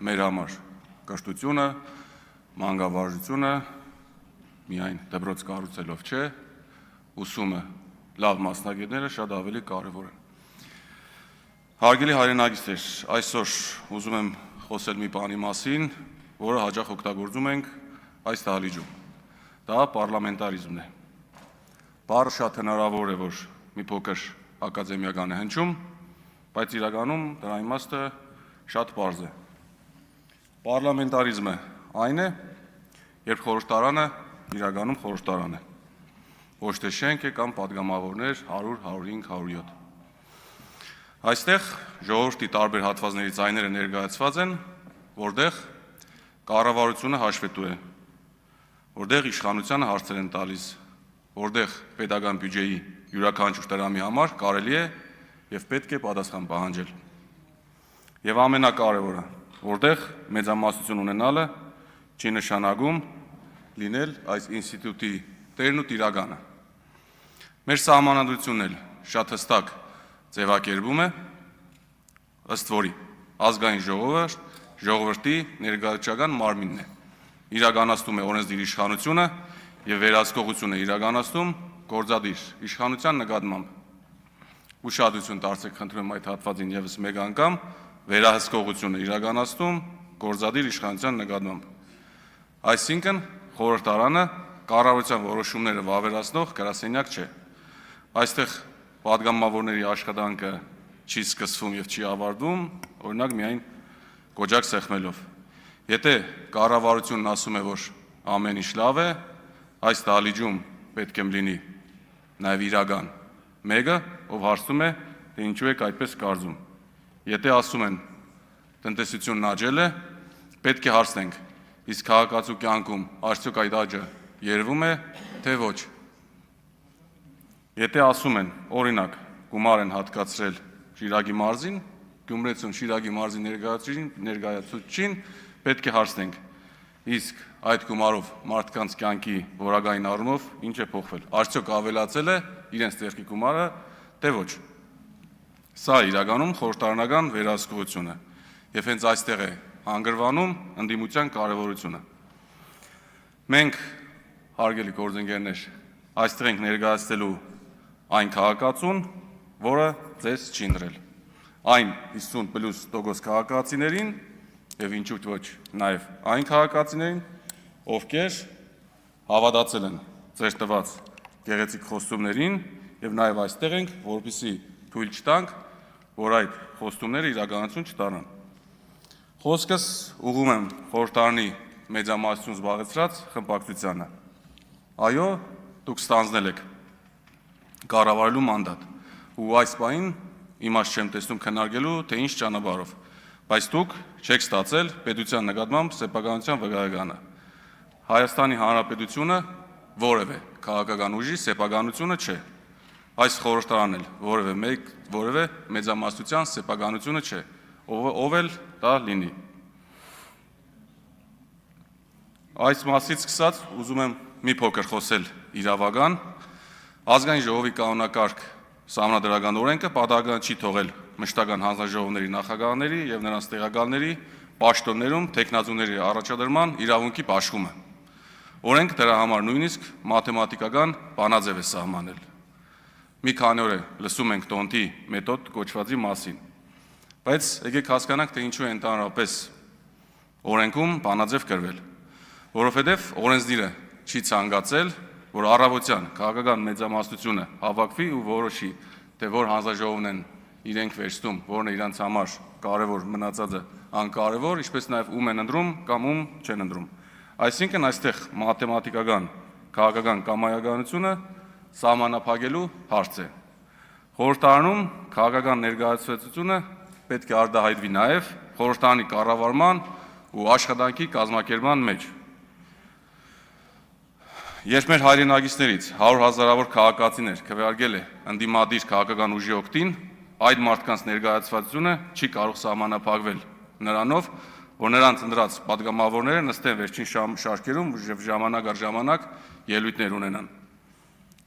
մեր համար կրթությունը, մանկավարժությունը միայն դպրոց կառուցելով չէ, ուսումը, լավ մասնագետները շատ ավելի կարևոր են։ Հարգելի հայրենակիցներ, այսօր ուզում եմ խոսել մի բանի մասին, որը հաճախ օգտագործում ենք այս դահլիճում։ Դա պարլամենտարիզմն է։ Բառը շատ հնարավոր է, որ մի փոքր ակադեմիական է հնչում, բայց իրականում դրա իմաստը շատ պարզ է։ Պարլամենտարիզմը այն է, երբ խորհրդարանը իրականում խորհրդարան է, ոչ թե շենք է կամ պատգամավորներ 100, 105, 107։ Այստեղ ժողովրդի տարբեր հատվածների ձայները ներկայացված են, որտեղ կառավարությունը հաշվետու է, որտեղ իշխանությանը հարցեր են տալիս, որտեղ պետական բյուջեի յուրաքանչյուր դրամի համար կարելի է եւ պետք է պատասխան պահանջել։ Եվ ամենակարևորը, որտեղ մեծամասնություն ունենալը չի նշանակում լինել այս ինստիտուտի տերն ու տիրականը։ Մեր սահմանադրությունն էլ շատ հստակ ձևակերպում է, ըստ որի ազգային ժողովը ժողովրդի ներկայացուցչական մարմինն է, իրականացնում է օրենսդիր իշխանությունը եւ վերահսկողությունը իրականացնում գործադիր իշխանության նկատմամբ։ Ուշադրություն դարձեք խնդրում այդ հատվածին եւս մեկ անգամ, վերահսկողությունը իրականացնում գործադիր իշխանության նկատմամբ։ Այսինքն խորհրդարանը կառավարության որոշումները վավերացնող գրասենյակ չէ։ Այստեղ պատգամավորների աշխատանքը չի սկսվում եւ չի ավարտվում, օրինակ միայն կոճակ սեղմելով։ Եթե կառավարությունն ասում է, որ ամեն ինչ լավ է, այս դահլիճում պետք է լինի նաեւ իրական մեկը, ով հարցնում է, թե ինչու եք այդպես կարծում։ Եթե ասում են տնտեսությունն աճել է, պետք է հարցնենք, իսկ քաղաքացու կյանքում արդյոք այդ աճը երևում է, թե ոչ։ Եթե ասում են, օրինակ, գումար են հատկացրել Շիրակի մարզին, Գյումրեցուն Շիրակի մարզի ներկայացուցչին, պետք է հարցնենք, իսկ այդ գումարով մարդկանց կյանքի որակային առումով ինչ է փոխվել։ Արդյոք ավելացել է իրենց ձեռքի գումարը, թե ոչ։ Սա իրականում խորհրդարանական վերահսկողություն է, եւ հենց այստեղ է հանգրվանում ընդդիմության կարևորությունը։ Մենք, հարգելի գործընկերներ, այստեղ ենք ներկայացնելու այն քաղաքացուն, որը ձեզ չի ընտրել, այն 50+ քաղաքացիներին եւ ինչու՞ ոչ նաեւ այն քաղաքացիներին, ովքեր հավատացել են ձեր տված գեղեցիկ խոստումներին եւ նաեւ այստեղ ենք, որպեսզի թույլ չտանք, որ այդ խոստումները իրականություն չդառնան։ Խոսքս ուղղում եմ խորհրդարանի մեծամասնություն զբաղեցրած խմբակցությանը։ Այո, դուք ստանձնել եք կառավարելու մանդատ, ու այս պահին իմաստ չեմ տեսնում քննարկելու, թե ինչ ճանապարհով, բայց դուք չեք ստացել պետության նկատմամբ սեփականության վկայականը։ Հայաստանի Հանրապետությունը որևէ քաղաքական ուժի սեփականությունը չէ։ Այս խորհրդարանն էլ որևէ մեծամասնության սեփականությունը չէ, ով էլ դա լինի։ Այս մասից սկսած ուզում եմ մի փոքր խոսել իրավական։ Ազգային ժողովի կանոնակարգ սահմանադրական օրենքը պատահական չի թողել մշտական հանձնաժողովների նախագահների եւ նրանց տեղակալների պաշտոններում տեխնազուների առաջադրման իրավունքի բաշխումը։ Օրենք դրա համար նույնիսկ մաթեմատիկական բանաձև է սահմանել։ Մի քանի օր է լսում ենք տոնտի մեթոդ կոչվածի մասին, բայց եկեք հասկանանք, թե ինչու է ընդհանրապես օրենքում բանաձև գրվել, որովհետեւ օրենսդիրը չի ցանկացել, որ առավոտյան քաղաքական մեծամասնությունը հավաքվի ու որոշի, թե որ հանձնաժողովն են իրենք վերցնում, որն է իրանց համար կարևոր, մնացածը անկարևոր, ինչպես նաև ում են ընտրում կամ ում չեն ընտրում։ Այսինքն այստեղ մաթեմատիկական քաղաքական կամայականությունը սահմանափակելու հարց է։ Խորհրդարանում քաղաքական ներկայացուցչությունը պետք է արտահայտվի նաև խորհրդարանի կառավարման ու աշխատանքի կազմակերպման մեջ։ Երբ մեր հայրենակիցներից 100,000-ավոր քաղաքացիներ քվեարկել է ընդդիմադիր քաղաքական ուժի օգտին, այդ մարդկանց ներկայացվածությունը չի կարող սահմանափակվել նրանով, որ նրանց ընտրած պատգամավորները նստեն վերջին շարքերում եւ ժամանակ առ ժամանակ ելույթներ ունենան։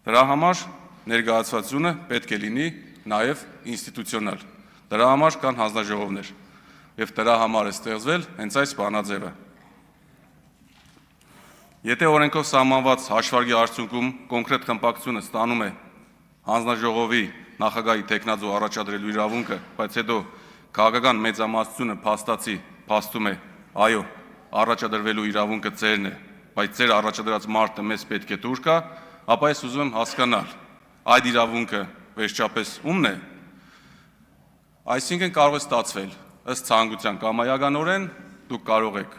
Դրա համար ներկայացվածությունը պետք է լինի նաեւ ինստիտուցիոնալ։ Դրա համար կան հանձնաժողովներ։ եւ դրա համար է ստեղծվել հենց այս բանաձևը։ Եթե օրենքով սահմանված հաշվարկի արդյունքում կոնկրետ խմբակցությունը ստանում է հանձնաժողովի նախագահի թեկնածու առաջադրելու իրավունքը, բայց հետո քաղաքական մեծամասնությունը փաստացի փաստում է, այո, առաջադրվելու իրավունքը ձերն է, բայց ձեր առաջադրած մարդը մեզ պետք է դուր գա, ապա ես ուզում եմ հասկանալ, այդ իրավունքը վերջապես ումն է։ Այսինքն կարող է ստացվել ըստ ցանկության կամայականորեն դուք կարող եք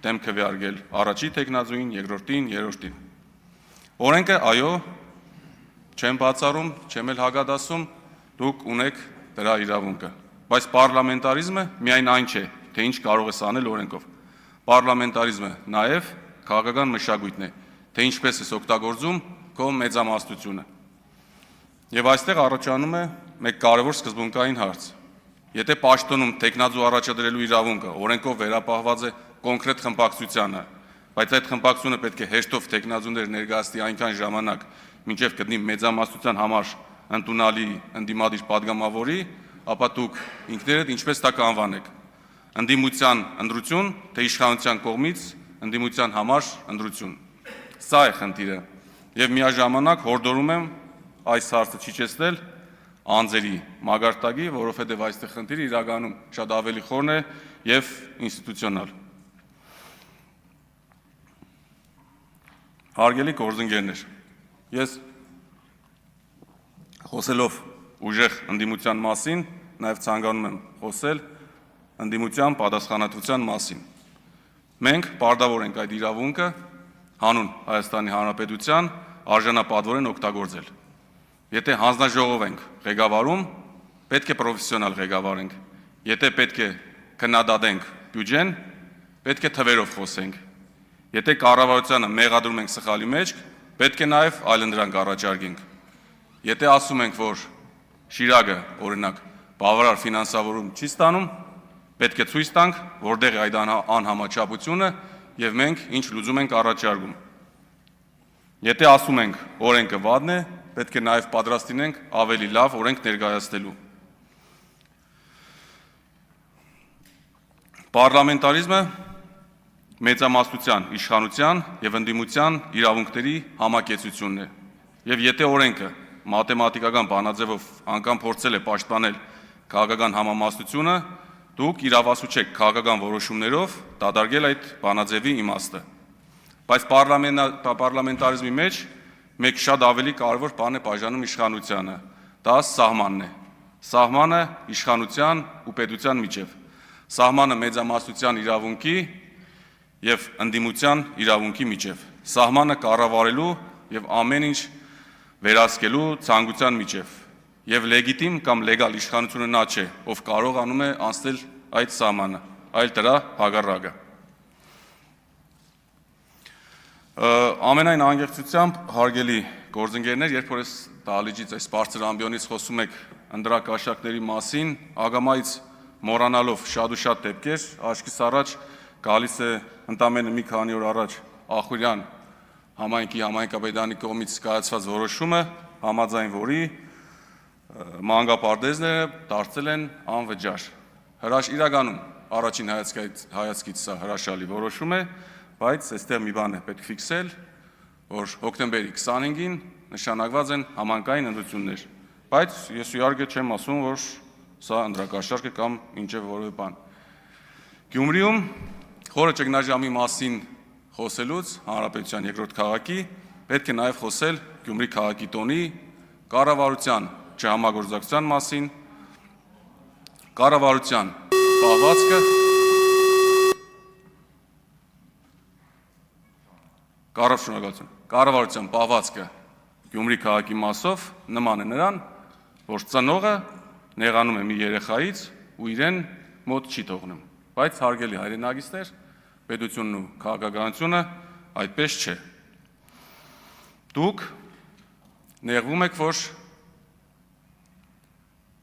դեմ քվեարկել առաջի թեկնածուին, երկրորդին, երրորդին։ Օրենքը այո, չեմ բացառում, չեմ էլ հակադասում, դուք ունեք դրա իրավունքը, բայց պարլամենտարիզմը միայն այն չէ, թե ինչ կարող ես անել օրենքով։ Պարլամենտարիզմը նաև քաղաքական մշակույթն է, թե ինչպես ես օգտագործում քո մեծամասնությունը։ Եվ այստեղ առաջանում է մեկ կարևոր սկզբունքային հարց։ Եթե պաշտոնում թեկնածու առաջադրելու իրավունքը օրենքով վերապահված է կոնկրետ խմբակցությանը, բայց այդ խմբակցությունը պետք է հեշտով թեկնածուներ ներկայացնի այնքան ժամանակ, մինչև գտնի մեծամասնության համար ընդունալի ընդդիմադիր падգամավորի, ապա դուք ինքներդ ինչպես դա կանվանեք։ Ընդդիմության ընտրություն, թե իշխանության կողմից ընդդիմության համար ընտրություն։ Սա է խնդիրը։ Եվ միաժամանակ հորդորում եմ այս հարցը չիջեցնել անձերի մագարտակի, որովհետև այստեղ խնդիրը իրականում շատ ավելի խորն է եւ ինստիտուցիոնալ։ Հարգելի գործընկերներ, ես խոսելով ուժեղ ընդդիմության մասին, նաեւ ցանկանում եմ խոսել ընդդիմության պատասխանատվության մասին։ Մենք պարտավոր ենք այդ իրավունքը հանուն Հայաստանի Հանրապետության արժանապատվորեն օգտագործել։ Եթե հանձնաժողով ենք ղեկավարում, պետք է պրոֆեսիոնալ ղեկավարենք։ Եթե պետք է քննադատենք բյուջեն, պետք է թվերով խոսենք։ Եթե կառավարությանը մեղադրում ենք սխալի մեջ, պետք է նաև այլընտրանք առաջարկենք։ Եթե ասում ենք, որ Շիրակը, օրինակ, բավարար ֆինանսավորում չի ստանում, պետք է ցույց տանք, որտեղ է այդ անհամաչափությունը եւ մենք ինչ լուծում ենք առաջարկում։ Եթե ասում ենք օրենքը վատն է, պետք է նաև պատրաստ լինենք ավելի լավ օրենք ներկայացնելու։ Պարլամենտարիզմը մեծամասնության, իշխանության եւ ընդդիմության իրավունքների համակեցությունն է։ Եվ եթե օրենքը մաթեմատիկական բանաձևով անգամ փորձել է պաշտպանել քաղաքական համամասնությունը, դուք իրավասու չեք քաղաքական որոշումներով դադարել այդ բանաձևի իմաստը։ Բայց պարլամենտարիզմի մեջ մեկ շատ ավելի կարևոր բան է բաժանում իշխանությանը, դա սահմանն է։ Սահմանը իշխանության ու պետության միջև։ Սահմանը մեծամասնության իրավունքի եւ ընդդիմության իրավունքի միջև։ Սահմանը կառավարելու եւ ամեն ինչ վերահսկելու ցանկության միջև։ Եվ լեգիտիմ կամ լեգալ իշխանությունը նա չէ, ով կարողանում է անցնել այդ սահմանը, այլ դրա հակառակը։ Ամենայն անկեղծությամբ, հարգելի գործընկերներ, երբ որ ես դահլիճից այս բարձր ամբիոնից խոսում եք ընդրակաշակների մասին, ագամայից մոռանալով շատ ու շատ դեպքեր, աչքիս առաջ գալիս է ընդամենը մի քանի օր առաջ Ախուրյան համայնքի համայնքապետարանի կողմից կայացված որոշումը, համաձայն որի մանկապարտեզները դարձել են անվճար։ Իրականում առաջին հայացքից սա հրաշալի որոշում է, բայց այստեղ մի բան է պետք ֆիքսել, որ հոկտեմբերի 25-ին նշանակված են համայնքային ընտրություններ, բայց ես իհարկե չեմ ասում, որ սա ընդրակաշարք է կամ ինչև որևէ բան։ Գյումրիում խորը ճգնաժամի մասին խոսելուց հանրապետության երկրորդ քաղաքի պետք է նաև խոսել Գյումրի քաղաքի տոնի կառավարության չհամագործակցության մասին, կառավարության պահվածքը կառավարության պահվածքը Գյումրի քաղաքի մասով նման է նրան, որ ծնողը նեղանում է մի երեխայից ու իրեն մոտ չի թողնում, բայց հարգելի հայրենակիցներ, պետությունն ու քաղաքականությունը այդպես չէ։ Դուք նեղվում եք, որ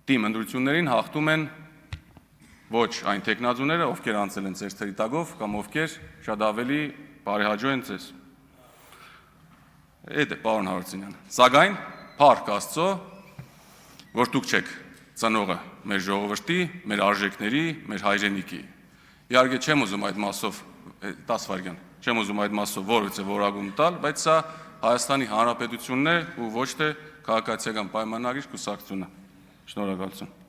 թիմ ընտրություններին հաղթում են ոչ այն տեխնազուները, ովքեր անցել են ձեր թրիտակով կամ ովքեր շատ ավելի բարեհաջող են ձեզ։ Այդ է, պարոն Հարությունյան։ Սակայն փառք Աստծո, որ դուք չեք ծնողը մեր ժողովրդի, մեր արժեքների, մեր հայրենիքի։ Իհարկե չեմ ուզում այդ մասով 10 վայրկյան, չեմ ուզում այդ մասով որևէ որակում տալ, բայց սա Հայաստանի Հանրապետությունն է ու ոչ թե քաղաքացիական պայմանագրի կուսակցությունը։ Շնորհակալություն։